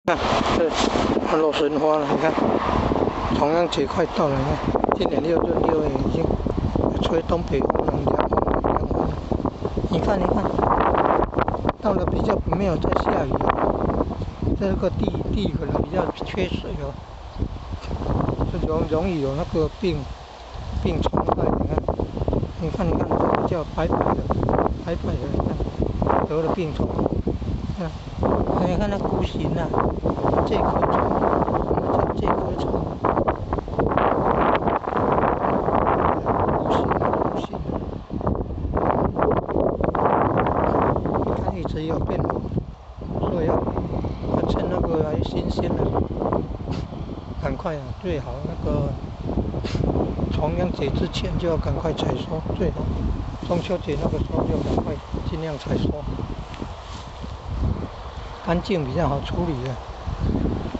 看，这看洛神花了，你看，重阳节快到了，你看，今年6月已经吹东北风了，凉风了。你看，到了比较没有在下雨了，这个地可能比较缺水哦，就容易有那个病虫害。你看，这个叫白白的，你看得了病虫。你看那菇形啊，介壳虫，我们叫介壳虫。菇形，你看一直有变红，所以要趁那个还新鲜的，赶快啊，最好那个重阳节之前就要赶快采收，最好中秋节那个时候就赶快尽量采收，干净比较好处理的。